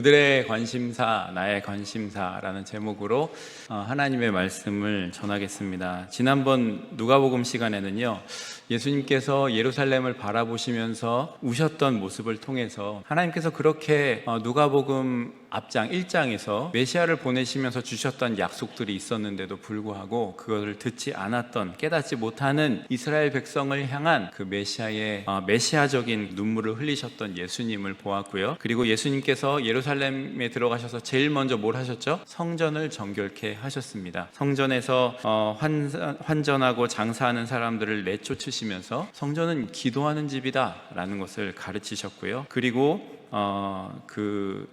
그들의 관심사, 나의 관심사라는 제목으로 하나님의 말씀을 전하겠습니다. 지난번 누가복음 시간에는요, 예수님께서 예루살렘을 바라보시면서 우셨던 모습을 통해서 하나님께서 그렇게 누가복음 앞장 1장에서 메시아를 보내시면서 주셨던 약속들이 있었는데도 불구하고 그것을 듣지 않았던, 깨닫지 못하는 이스라엘 백성을 향한 그 메시아의 메시아적인 눈물을 흘리셨던 예수님을 보았고요. 그리고 예수님께서 예루살렘에 들어가셔서 제일 먼저 뭘 하셨죠? 성전을 정결케 하셨습니다. 성전에서 환전하고 장사하는 사람들을 내쫓으시면서 성전은 기도하는 집이다 라는 것을 가르치셨고요. 그리고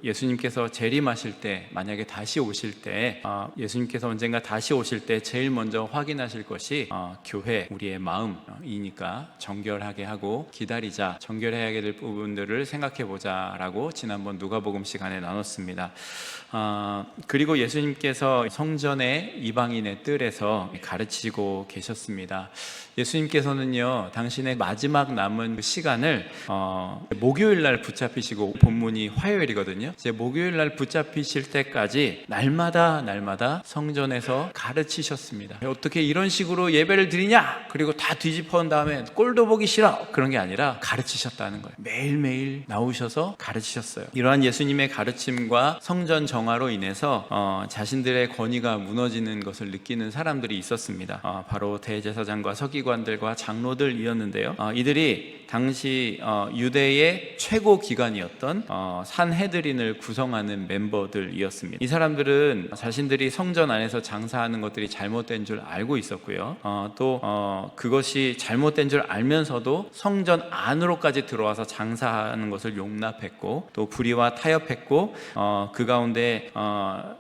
예수님께서 재림하실 때, 만약에 다시 오실 때, 예수님께서 언젠가 다시 오실 때 제일 먼저 확인하실 것이 교회, 우리의 마음이니까 정결하게 하고 기다리자, 정결해야 될 부분들을 생각해 보자 라고 지난번 누가복음 시간에 나눴습니다. 그리고 예수님께서 성전의 이방인의 뜰에서 가르치고 계셨습니다. 예수님께서는요, 당신의 마지막 남은 시간을 목요일 날 붙잡히시고, 본문이 화요일이거든요. 이제 목요일 날 붙잡히실 때까지 날마다 성전에서 가르치셨습니다. 어떻게 이런 식으로 예배를 드리냐? 그리고 다 뒤집어 온 다음에 꼴도 보기 싫어, 그런 게 아니라 가르치셨다는 거예요. 매일매일 나오셔서 가르치셨어요. 이러한 예수님의 가르침과 성전 정화로 인해서 자신들의 권위가 무너지는 것을 느끼는 사람들이 있었습니다. 바로 대제사장과 서기관들과 장로들이었는데요. 이들이 당시 유대의 최고 기관이었던 산헤드린을 구성하는 멤버들이었습니다. 이 사람들은 자신들이 성전 안에서 장사하는 것들이 잘못된 줄 알고 있었고요. 또 그것이 잘못된 줄 알면서도 성전 안으로까지 들어와서 장사하는 것을 용납했고, 또 불의와 타협했고, 그 가운데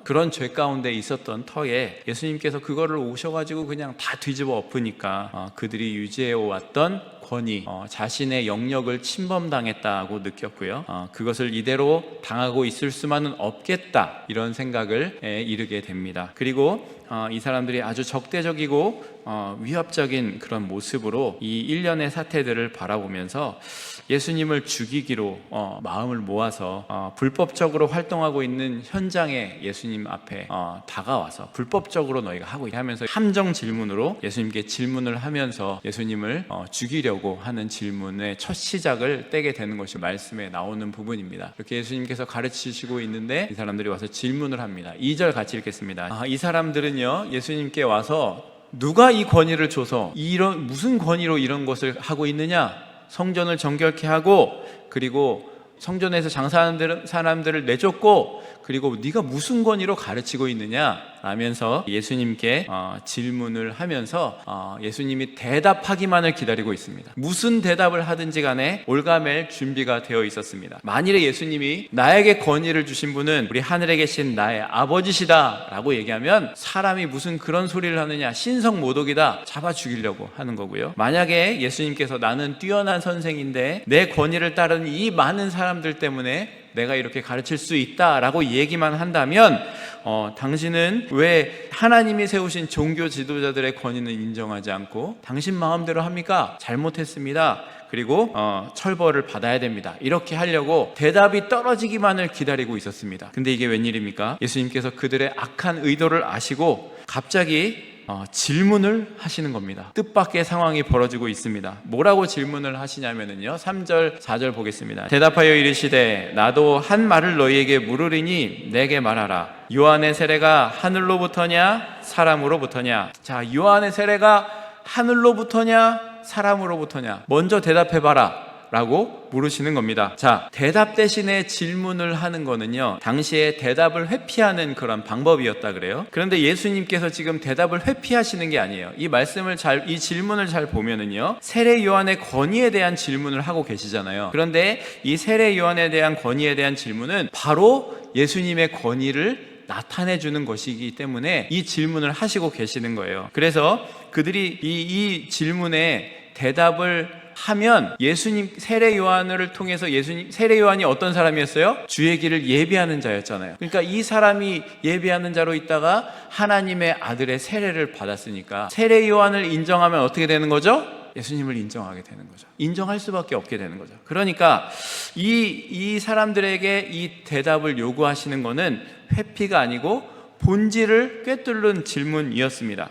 그런 죄 가운데 있었던 터에 예수님께서 그거를 오셔가지고 그냥 다 뒤집어 엎으니까 그들이 유지해왔던 권위, 자신의 영역을 침범당했다고 느꼈고요. 그것을 이대로 당하고 있을 수만은 없겠다, 이런 생각을 이르게 됩니다. 그리고 이 사람들이 아주 적대적이고 위협적인 그런 모습으로 이 일련의 사태들을 바라보면서 예수님을 죽이기로 마음을 모아서 불법적으로 활동하고 있는 현장에 예수님 앞에 다가와서 불법적으로 너희가 하고 있다 하면서 함정 질문으로 예수님께 질문을 하면서 예수님을 죽이려고 하는 질문의 첫 시작을 떼게 되는 것이 말씀에 나오는 부분입니다. 이렇게 예수님께서 가르치시고 있는데 이 사람들이 와서 질문을 합니다. 2절 같이 읽겠습니다. 이 사람들은요, 예수님께 와서 누가 이 권위를 줘서 무슨 권위로 이런 것을 하고 있느냐? 성전을 정결케 하고, 그리고 성전에서 장사하는 사람들을 내쫓고, 그리고 네가 무슨 권위로 가르치고 있느냐? 라면서 예수님께 질문을 하면서 예수님이 대답하기만을 기다리고 있습니다. 무슨 대답을 하든지 간에 올가맬 준비가 되어 있었습니다. 만일에 예수님이 나에게 권위를 주신 분은 우리 하늘에 계신 나의 아버지시다 라고 얘기하면 사람이 무슨 그런 소리를 하느냐, 신성모독이다, 잡아 죽이려고 하는 거고요. 만약에 예수님께서 나는 뛰어난 선생인데 내 권위를 따르는 이 많은 사람들 때문에 내가 이렇게 가르칠 수 있다라고 얘기만 한다면 당신은 왜 하나님이 세우신 종교 지도자들의 권위는 인정하지 않고 당신 마음대로 합니까? 잘못했습니다. 그리고 처벌을 받아야 됩니다. 이렇게 하려고 대답이 떨어지기만을 기다리고 있었습니다. 근데 이게 웬일입니까? 예수님께서 그들의 악한 의도를 아시고 갑자기 질문을 하시는 겁니다. 뜻밖의 상황이 벌어지고 있습니다. 뭐라고 질문을 하시냐면요, 3절 4절 보겠습니다. 대답하여 이르시되 나도 한 말을 너희에게 물으리니 내게 말하라. 요한의 세례가 하늘로부터냐 사람으로부터냐? 자, 요한의 세례가 하늘로부터냐 사람으로부터냐? 먼저 대답해봐라 라고 물으시는 겁니다. 자, 대답 대신에 질문을 하는 거는요, 당시에 대답을 회피하는 그런 방법이었다 그래요. 그런데 예수님께서 지금 대답을 회피하시는 게 아니에요. 이 질문을 잘 보면은요, 세례 요한의 권위에 대한 질문을 하고 계시잖아요. 그런데 이 세례 요한에 대한 권위에 대한 질문은 바로 예수님의 권위를 나타내주는 것이기 때문에 이 질문을 하시고 계시는 거예요. 그래서 그들이 이 질문에 대답을 하면 예수님 세례 요한을 통해서 세례 요한이 어떤 사람이었어요? 주의 길을 예비하는 자였잖아요. 그러니까 이 사람이 예비하는 자로 있다가 하나님의 아들의 세례를 받았으니까 세례 요한을 인정하면 어떻게 되는 거죠? 예수님을 인정하게 되는 거죠. 인정할 수밖에 없게 되는 거죠. 그러니까 이 사람들에게 이 대답을 요구하시는 것은 회피가 아니고 본질을 꿰뚫는 질문이었습니다.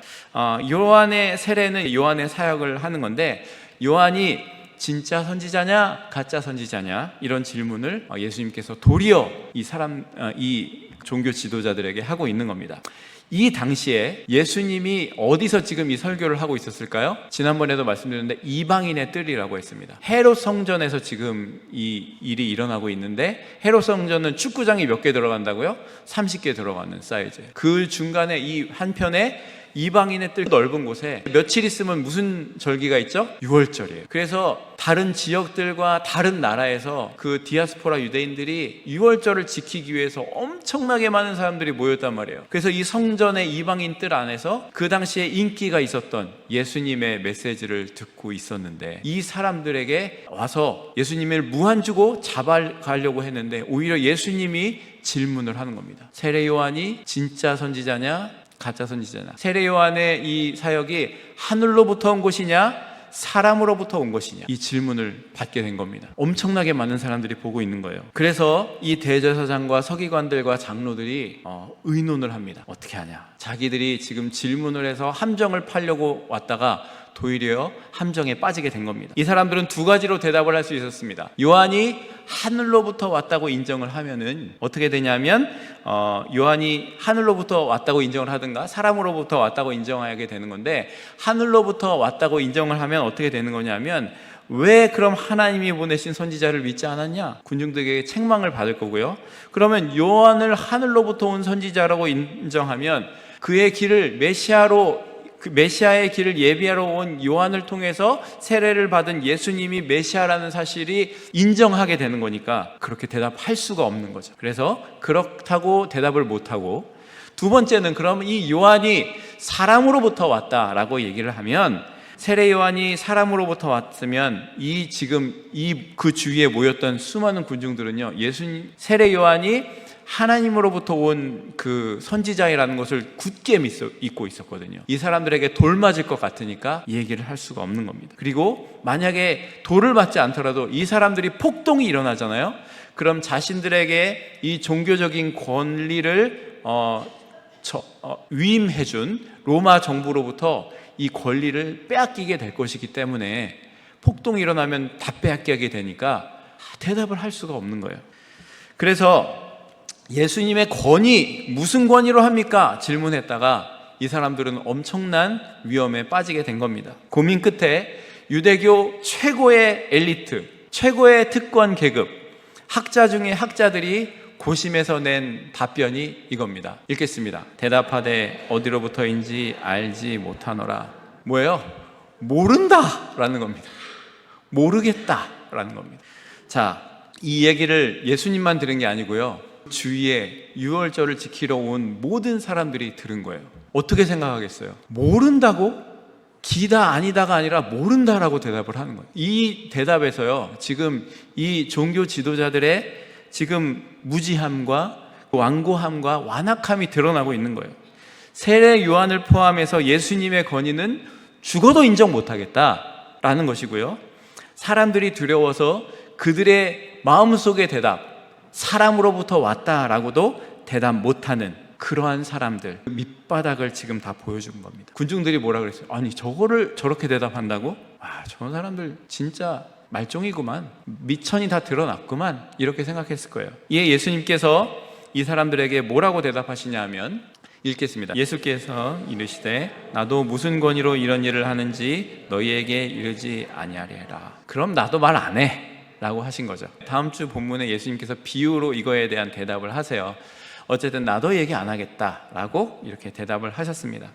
요한의 세례는 요한의 사역을 하는 건데, 요한이 진짜 선지자냐 가짜 선지자냐 이런 질문을 예수님께서 도리어 이 종교 지도자들에게 하고 있는 겁니다. 이 당시에 예수님이 어디서 지금 이 설교를 하고 있었을까요? 지난번에도 말씀드렸는데 이방인의 뜰이라고 했습니다. 헤롯 성전에서 지금 이 일이 일어나고 있는데, 헤롯 성전은 축구장이 몇 개 들어간다고요? 30개 들어가는 사이즈예요. 그 중간에 이 한편에 이방인의 뜰 넓은 곳에 며칠 있으면 무슨 절기가 있죠? 유월절이에요. 그래서 다른 지역들과 다른 나라에서 그 디아스포라 유대인들이 유월절을 지키기 위해서 엄청나게 많은 사람들이 모였단 말이에요. 그래서 이 성전의 이방인 뜰 안에서 그 당시에 인기가 있었던 예수님의 메시지를 듣고 있었는데, 이 사람들에게 와서 예수님을 무한 주고 잡아가려고 했는데 오히려 예수님이 질문을 하는 겁니다. 세례 요한이 진짜 선지자냐 가짜 선지자냐, 세례 요한의 이 사역이 하늘로부터 온 것이냐 사람으로부터 온 것이냐, 이 질문을 받게 된 겁니다. 엄청나게 많은 사람들이 보고 있는 거예요. 그래서 이 대제사장과 서기관들과 장로들이 의논을 합니다. 어떻게 하냐, 자기들이 지금 질문을 해서 함정을 파려고 왔다가 도리어 함정에 빠지게 된 겁니다. 이 사람들은 두 가지로 대답을 할 수 있었습니다. 요한이 하늘로부터 왔다고 인정을 하면은 어떻게 되냐면, 요한이 하늘로부터 왔다고 인정을 하든가 사람으로부터 왔다고 인정하게 되는 건데, 하늘로부터 왔다고 인정을 하면 어떻게 되는 거냐면, 왜 그럼 하나님이 보내신 선지자를 믿지 않았냐? 군중들에게 책망을 받을 거고요. 그러면 요한을 하늘로부터 온 선지자라고 인정하면 그의 길을 메시아의 길을 예비하러 온 요한을 통해서 세례를 받은 예수님이 메시아라는 사실이 인정하게 되는 거니까 그렇게 대답할 수가 없는 거죠. 그래서 그렇다고 대답을 못하고, 두 번째는 그러면 이 요한이 사람으로부터 왔다라고 얘기를 하면, 세례 요한이 사람으로부터 왔으면 그 주위에 모였던 수많은 군중들은요, 세례 요한이 하나님으로부터 온 그 선지자이라는 것을 굳게 믿고 있었거든요. 이 사람들에게 돌 맞을 것 같으니까 얘기를 할 수가 없는 겁니다. 그리고 만약에 돌을 맞지 않더라도 이 사람들이 폭동이 일어나잖아요. 그럼 자신들에게 이 종교적인 권리를 위임해준 로마 정부로부터 이 권리를 빼앗기게 될 것이기 때문에, 폭동이 일어나면 다 빼앗기게 되니까 대답을 할 수가 없는 거예요. 그래서 예수님의 권위, 무슨 권위로 합니까? 질문했다가 이 사람들은 엄청난 위험에 빠지게 된 겁니다. 고민 끝에 유대교 최고의 엘리트, 최고의 특권 계급, 학자 중에 학자들이 고심해서 낸 답변이 이겁니다. 읽겠습니다. 대답하되 어디로부터인지 알지 못하노라. 뭐예요? 모른다 라는 겁니다. 모르겠다 라는 겁니다. 자, 이 얘기를 예수님만 들은 게 아니고요, 주위에 유월절을 지키러 온 모든 사람들이 들은 거예요. 어떻게 생각하겠어요? 모른다고? 기다 아니다가 아니라 모른다라고 대답을 하는 거예요. 이 대답에서요, 지금 이 종교 지도자들의 지금 무지함과 완고함과 완악함이 드러나고 있는 거예요. 세례 요한을 포함해서 예수님의 권위는 죽어도 인정 못하겠다라는 것이고요, 사람들이 두려워서 그들의 마음속의 대답, 사람으로부터 왔다라고도 대답 못하는 그러한 사람들, 밑바닥을 지금 다 보여준 겁니다. 군중들이 뭐라 그랬어요? 아니, 저거를 저렇게 대답한다고? 저 사람들 진짜 말종이구만, 미천이 다 드러났구만, 이렇게 생각했을 거예요. 이에 예수님께서 이 사람들에게 뭐라고 대답하시냐 하면, 읽겠습니다. 예수께서 이르시되 나도 무슨 권위로 이런 일을 하는지 너희에게 이르지 아니하리라. 그럼 나도 말 안 해 라고 하신 거죠. 다음 주 본문에 예수님께서 비유로 이거에 대한 대답을 하세요. 어쨌든 나도 얘기 안 하겠다라고 이렇게 대답을 하셨습니다.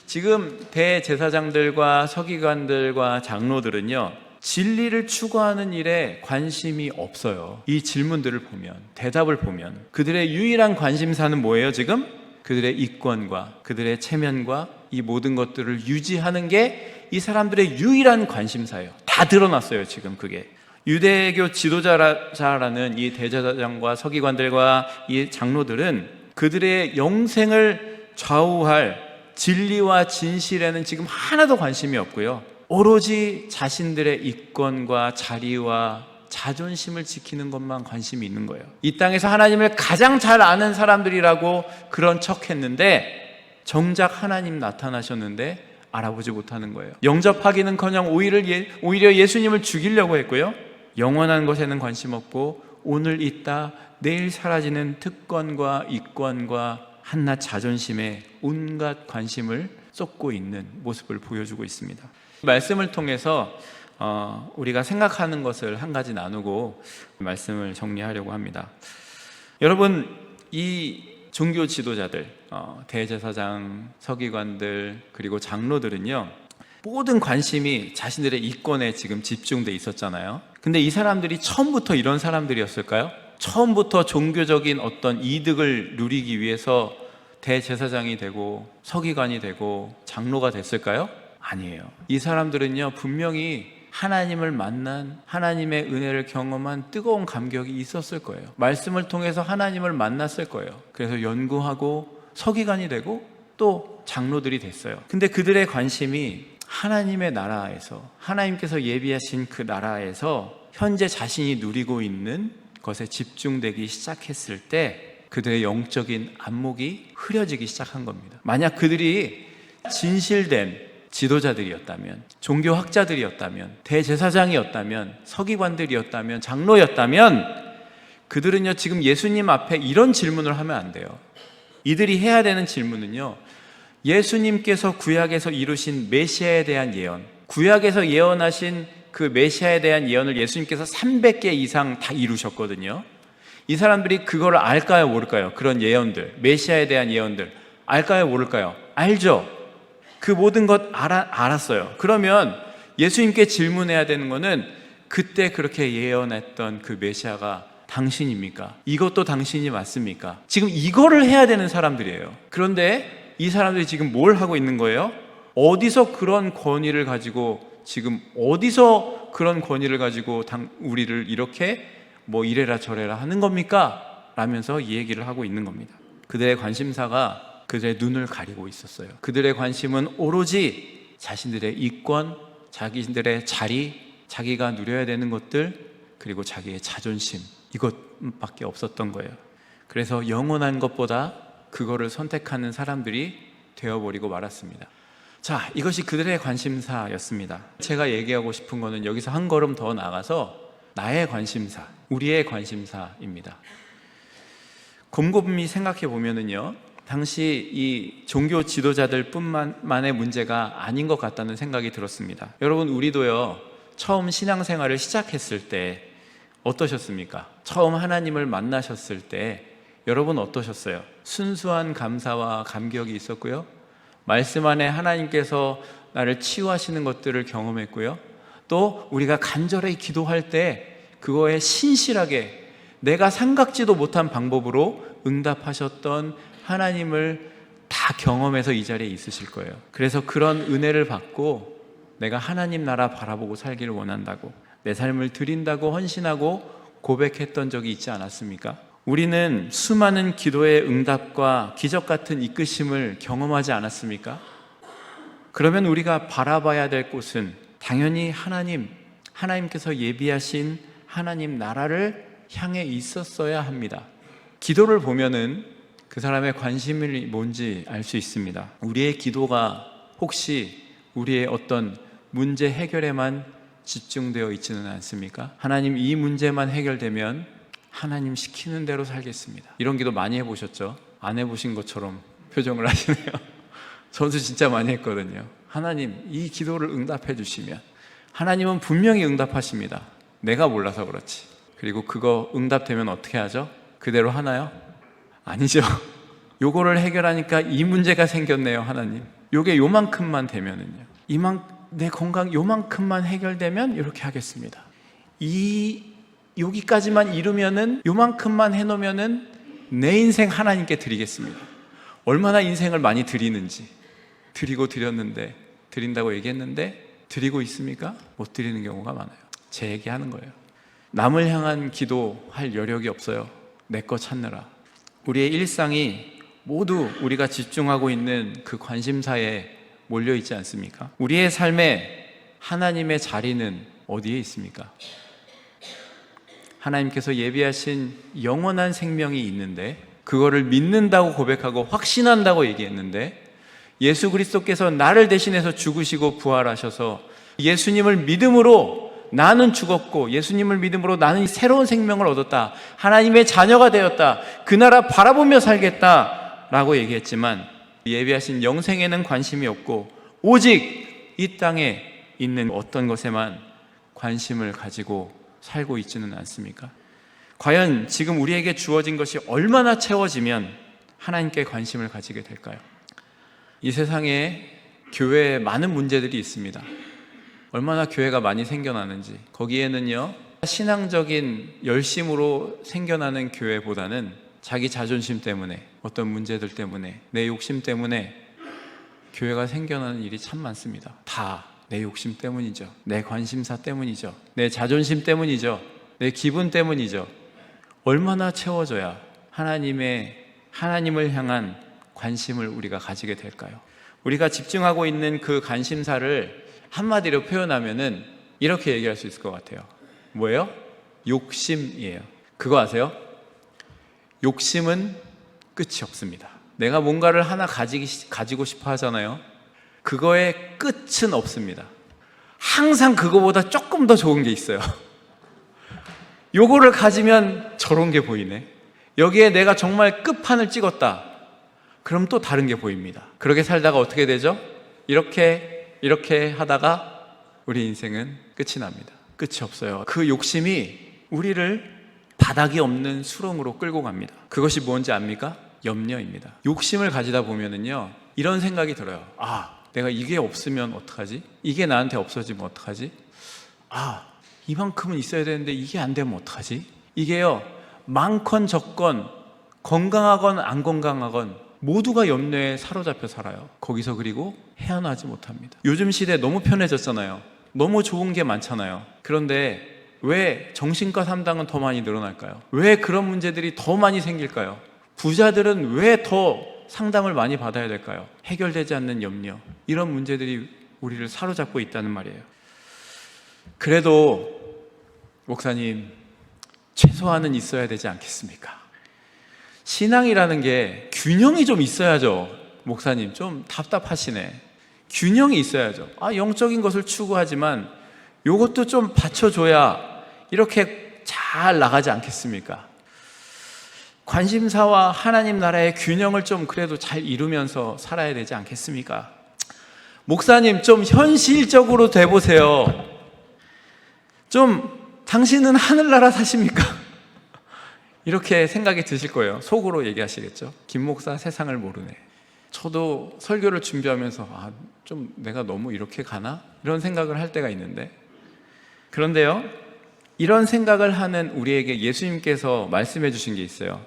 지금 대제사장들과 서기관들과 장로들은요, 진리를 추구하는 일에 관심이 없어요. 이 질문들을 보면, 대답을 보면 그들의 유일한 관심사는 뭐예요? 지금 그들의 이권과 그들의 체면과 이 모든 것들을 유지하는 게 이 사람들의 유일한 관심사예요. 다 드러났어요. 지금 그게 유대교 지도자라는 이 대제사장과 서기관들과 이 장로들은 그들의 영생을 좌우할 진리와 진실에는 지금 하나도 관심이 없고요, 오로지 자신들의 이권과 자리와 자존심을 지키는 것만 관심이 있는 거예요. 이 땅에서 하나님을 가장 잘 아는 사람들이라고 그런 척했는데 정작 하나님 나타나셨는데 알아보지 못하는 거예요. 영접하기는커녕 오히려 예수님을 죽이려고 했고요. 영원한 것에는 관심 없고 오늘 있다 내일 사라지는 특권과 이권과 한낱 자존심에 온갖 관심을 쏟고 있는 모습을 보여주고 있습니다. 말씀을 통해서 우리가 생각하는 것을 한 가지 나누고 말씀을 정리하려고 합니다. 여러분, 이 종교 지도자들, 대제사장, 서기관들, 그리고 장로들은요, 모든 관심이 자신들의 이권에 지금 집중돼 있었잖아요. 근데 이 사람들이 처음부터 이런 사람들이었을까요? 처음부터 종교적인 어떤 이득을 누리기 위해서 대제사장이 되고 서기관이 되고 장로가 됐을까요? 아니에요. 이 사람들은요, 분명히 하나님을 만난, 하나님의 은혜를 경험한 뜨거운 감격이 있었을 거예요. 말씀을 통해서 하나님을 만났을 거예요. 그래서 연구하고 서기관이 되고 또 장로들이 됐어요. 근데 그들의 관심이 하나님의 나라에서, 하나님께서 예비하신 그 나라에서 현재 자신이 누리고 있는 것에 집중되기 시작했을 때 그들의 영적인 안목이 흐려지기 시작한 겁니다. 만약 그들이 진실된 지도자들이었다면, 종교학자들이었다면, 대제사장이었다면, 서기관들이었다면, 장로였다면 그들은요, 지금 예수님 앞에 이런 질문을 하면 안 돼요. 이들이 해야 되는 질문은요, 예수님께서 구약에서 이루신 메시아에 대한 예언, 구약에서 예언하신 그 메시아에 대한 예언을 예수님께서 300개 이상 다 이루셨거든요. 이 사람들이 그걸 알까요, 모를까요? 그런 예언들, 메시아에 대한 예언들 알까요, 모를까요? 알죠. 그 모든 것 알았어요. 그러면 예수님께 질문해야 되는 거는 그때 그렇게 예언했던 그 메시아가 당신입니까? 이것도 당신이 맞습니까? 지금 이거를 해야 되는 사람들이에요. 그런데 이 사람들이 지금 뭘 하고 있는 거예요? 어디서 그런 권위를 가지고 우리를 이렇게 뭐 이래라 저래라 하는 겁니까? 라면서 이 얘기를 하고 있는 겁니다. 그들의 관심사가 그들의 눈을 가리고 있었어요. 그들의 관심은 오로지 자신들의 이권, 자기들의 자리, 자기가 누려야 되는 것들, 그리고 자기의 자존심, 이것밖에 없었던 거예요. 그래서 영원한 것보다 그거를 선택하는 사람들이 되어버리고 말았습니다. 자, 이것이 그들의 관심사였습니다. 제가 얘기하고 싶은 거는 여기서 한 걸음 더 나가서 나의 관심사, 우리의 관심사입니다. 곰곰이 생각해 보면은요, 당시 이 종교 지도자들 뿐만의 문제가 아닌 것 같다는 생각이 들었습니다. 여러분, 우리도요, 처음 신앙생활을 시작했을 때 어떠셨습니까? 처음 하나님을 만나셨을 때 여러분 어떠셨어요? 순수한 감사와 감격이 있었고요, 말씀 안에 하나님께서 나를 치유하시는 것들을 경험했고요, 또 우리가 간절히 기도할 때 그거에 신실하게 내가 생각지도 못한 방법으로 응답하셨던 하나님을 다 경험해서 이 자리에 있으실 거예요. 그래서 그런 은혜를 받고 내가 하나님 나라 바라보고 살기를 원한다고, 내 삶을 드린다고 헌신하고 고백했던 적이 있지 않았습니까? 우리는 수많은 기도의 응답과 기적 같은 이끄심을 경험하지 않았습니까? 그러면 우리가 바라봐야 될 곳은 당연히 하나님께서 예비하신 하나님 나라를 향해 있었어야 합니다. 기도를 보면은 그 사람의 관심이 뭔지 알 수 있습니다. 우리의 기도가 혹시 우리의 어떤 문제 해결에만 집중되어 있지는 않습니까? 하나님, 이 문제만 해결되면 하나님 시키는 대로 살겠습니다. 이런 기도 많이 해보셨죠? 안 해보신 것처럼 표정을 하시네요. 저도 진짜 많이 했거든요. 하나님, 이 기도를 응답해 주시면, 하나님은 분명히 응답하십니다. 내가 몰라서 그렇지. 그리고 그거 응답되면 어떻게 하죠? 그대로 하나요? 아니죠. 요거를 해결하니까 이 문제가 생겼네요, 하나님. 요게 요만큼만 되면은요, 내 건강 요만큼만 해결되면 이렇게 하겠습니다. 여기까지만 이루면은, 요만큼만 해놓으면은 내 인생 하나님께 드리겠습니다. 얼마나 인생을 많이 드리는지, 드렸는데, 드린다고 얘기했는데 드리고 있습니까? 못 드리는 경우가 많아요. 제 얘기하는 거예요. 남을 향한 기도할 여력이 없어요. 내 거 찾느라. 우리의 일상이 모두 우리가 집중하고 있는 그 관심사에 몰려 있지 않습니까? 우리의 삶에 하나님의 자리는 어디에 있습니까? 하나님께서 예비하신 영원한 생명이 있는데 그거를 믿는다고 고백하고 확신한다고 얘기했는데 예수 그리스도께서 나를 대신해서 죽으시고 부활하셔서 예수님을 믿음으로 나는 죽었고 예수님을 믿음으로 나는 새로운 생명을 얻었다. 하나님의 자녀가 되었다. 그 나라 바라보며 살겠다 라고 얘기했지만 예비하신 영생에는 관심이 없고 오직 이 땅에 있는 어떤 것에만 관심을 가지고 살고 있지는 않습니까? 과연 지금 우리에게 주어진 것이 얼마나 채워지면 하나님께 관심을 가지게 될까요? 이 세상에 교회에 많은 문제들이 있습니다. 얼마나 교회가 많이 생겨나는지, 거기에는요 신앙적인 열심으로 생겨나는 교회보다는 자기 자존심 때문에, 어떤 문제들 때문에, 내 욕심 때문에 교회가 생겨나는 일이 참 많습니다. 다 내 욕심 때문이죠. 내 관심사 때문이죠. 내 자존심 때문이죠. 내 기분 때문이죠. 얼마나 채워져야 하나님을 향한 관심을 우리가 가지게 될까요? 우리가 집중하고 있는 그 관심사를 한마디로 표현하면은 이렇게 얘기할 수 있을 것 같아요. 뭐예요? 욕심이에요. 그거 아세요? 욕심은 끝이 없습니다. 내가 뭔가를 하나 가지고 싶어 하잖아요. 그거의 끝은 없습니다. 항상 그거보다 조금 더 좋은 게 있어요. 요거를 가지면 저런 게 보이네. 여기에 내가 정말 끝판을 찍었다. 그럼 또 다른 게 보입니다. 그렇게 살다가 어떻게 되죠? 이렇게 하다가 우리 인생은 끝이 납니다. 끝이 없어요. 그 욕심이 우리를 바닥이 없는 수렁으로 끌고 갑니다. 그것이 뭔지 압니까? 염려입니다. 욕심을 가지다 보면은요 이런 생각이 들어요. 내가 이게 없으면 어떡하지? 이게 나한테 없어지면 어떡하지? 이만큼은 있어야 되는데 이게 안 되면 어떡하지? 이게요 많건 적건 건강하건 안 건강하건 모두가 염려에 사로잡혀 살아요. 거기서 그리고 헤어나지 못합니다. 요즘 시대 너무 편해졌잖아요. 너무 좋은 게 많잖아요. 그런데 왜 정신과 상담은 더 많이 늘어날까요? 왜 그런 문제들이 더 많이 생길까요? 부자들은 왜 더 상담을 많이 받아야 될까요? 해결되지 않는 염려, 이런 문제들이 우리를 사로잡고 있다는 말이에요. 그래도 목사님, 최소한은 있어야 되지 않겠습니까? 신앙이라는 게 균형이 좀 있어야죠. 목사님 좀 답답하시네. 균형이 있어야죠. 영적인 것을 추구하지만 이것도 좀 받쳐줘야 이렇게 잘 나가지 않겠습니까? 관심사와 하나님 나라의 균형을 좀 그래도 잘 이루면서 살아야 되지 않겠습니까? 목사님 좀 현실적으로 돼보세요. 좀 당신은 하늘나라 사십니까? 이렇게 생각이 드실 거예요. 속으로 얘기하시겠죠. 김 목사 세상을 모르네. 저도 설교를 준비하면서 좀 내가 너무 이렇게 가나? 이런 생각을 할 때가 있는데, 그런데요 이런 생각을 하는 우리에게 예수님께서 말씀해 주신 게 있어요.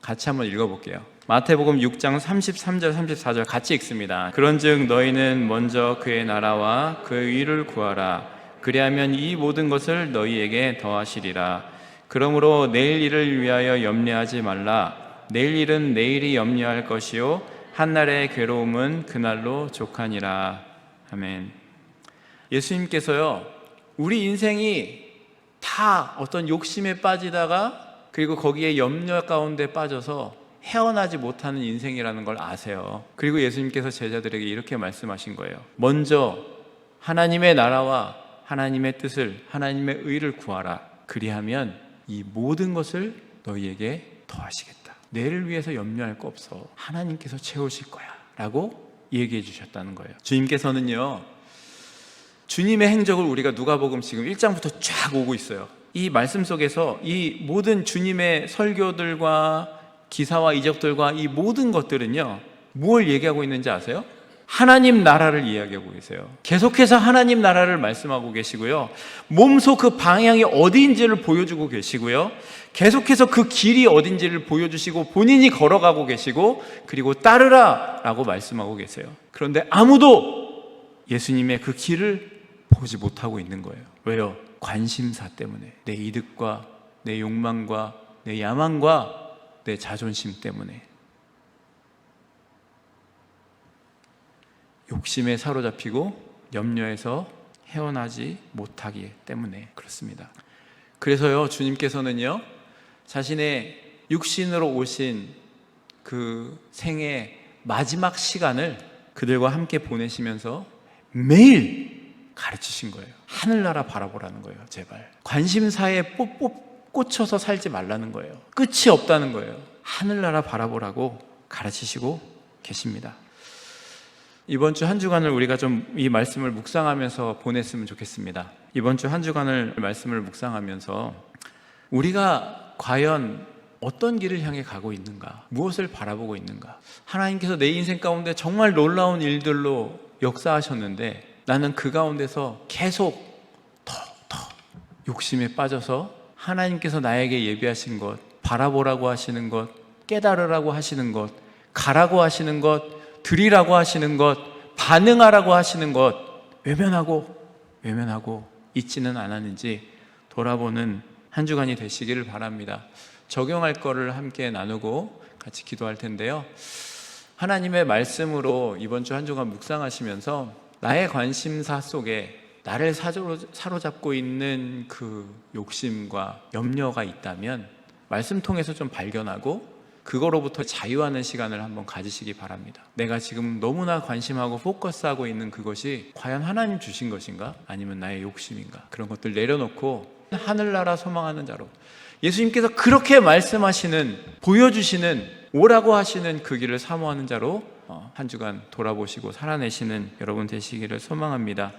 같이 한번 읽어볼게요. 마태복음 6장 33절 34절 같이 읽습니다. 그런즉 너희는 먼저 그의 나라와 그의 의를 구하라. 그리하면 이 모든 것을 너희에게 더하시리라. 그러므로 내일 일을 위하여 염려하지 말라. 내일 일은 내일이 염려할 것이요 한날의 괴로움은 그날로 족하니라. 아멘. 예수님께서요 우리 인생이 다 어떤 욕심에 빠지다가 그리고 거기에 염려 가운데 빠져서 헤어나지 못하는 인생이라는 걸 아세요. 그리고 예수님께서 제자들에게 이렇게 말씀하신 거예요. 먼저 하나님의 나라와 하나님의 뜻을, 하나님의 의를 구하라. 그리하면 이 모든 것을 너희에게 더하시겠다. 내를 위해서 염려할 거 없어. 하나님께서 채우실 거야 라고 얘기해 주셨다는 거예요. 주님께서는요 주님의 행적을 우리가 누가복음 지금 1장부터 쫙 오고 있어요. 이 말씀 속에서 이 모든 주님의 설교들과 기사와 이적들과 이 모든 것들은요 뭘 얘기하고 있는지 아세요? 하나님 나라를 이야기하고 계세요. 계속해서 하나님 나라를 말씀하고 계시고요, 몸소 그 방향이 어디인지를 보여주고 계시고요, 계속해서 그 길이 어딘지를 보여주시고 본인이 걸어가고 계시고, 그리고 따르라 라고 말씀하고 계세요. 그런데 아무도 예수님의 그 길을 보지 못하고 있는 거예요. 왜요? 관심사 때문에, 내 이득과 내 욕망과 내 야망과 내 자존심 때문에. 욕심에 사로잡히고 염려에서 헤어나지 못하기 때문에 그렇습니다. 그래서요, 주님께서는요, 자신의 육신으로 오신 그 생의 마지막 시간을 그들과 함께 보내시면서 매일 가르치신 거예요. 하늘나라 바라보라는 거예요. 제발 관심사에 꽂혀서 살지 말라는 거예요. 끝이 없다는 거예요. 하늘나라 바라보라고 가르치시고 계십니다. 이번 주 한 주간을 우리가 좀 이 말씀을 묵상하면서 보냈으면 좋겠습니다. 이번 주 한 주간을 말씀을 묵상하면서 우리가 과연 어떤 길을 향해 가고 있는가, 무엇을 바라보고 있는가. 하나님께서 내 인생 가운데 정말 놀라운 일들로 역사하셨는데 나는 그 가운데서 계속 더 욕심에 빠져서 하나님께서 나에게 예비하신 것, 바라보라고 하시는 것, 깨달으라고 하시는 것, 가라고 하시는 것, 드리라고 하시는 것, 반응하라고 하시는 것 외면하고 있지는 않았는지 돌아보는 한 주간이 되시기를 바랍니다. 적용할 거를 함께 나누고 같이 기도할 텐데요, 하나님의 말씀으로 이번 주 한 주간 묵상하시면서 나의 관심사 속에 나를 사로잡고 있는 그 욕심과 염려가 있다면 말씀 통해서 좀 발견하고 그거로부터 자유하는 시간을 한번 가지시기 바랍니다. 내가 지금 너무나 관심하고 포커스하고 있는 그것이 과연 하나님 주신 것인가? 아니면 나의 욕심인가? 그런 것들 내려놓고 하늘나라 소망하는 자로, 예수님께서 그렇게 말씀하시는, 보여주시는, 오라고 하시는 그 길을 사모하는 자로 한 주간 돌아보시고 살아내시는 여러분 되시기를 소망합니다.